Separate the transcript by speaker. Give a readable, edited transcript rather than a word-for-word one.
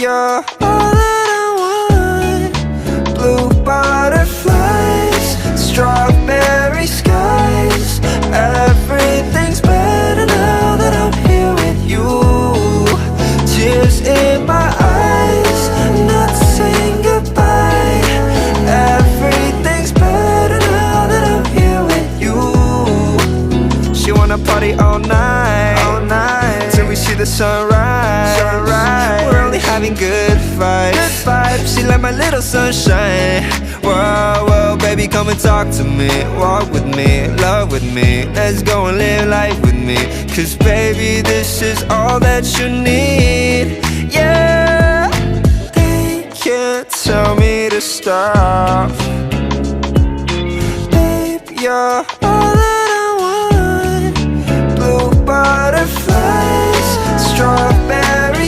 Speaker 1: You're all that I want. Blue butterflies, strawberry skies. Everything's better now that I'm here with you. Tears in my eyes, not saying goodbye. Everything's better now that I'm here with you. She wanna party all night, till we see the sunrise. We're only having good vibes. She like my little sunshine. Whoa, whoa, baby, come and talk to me. Walk with me, love with me. Let's go and live life with me. Cause baby, this is all that you need. Yeah. They can't tell me to stop.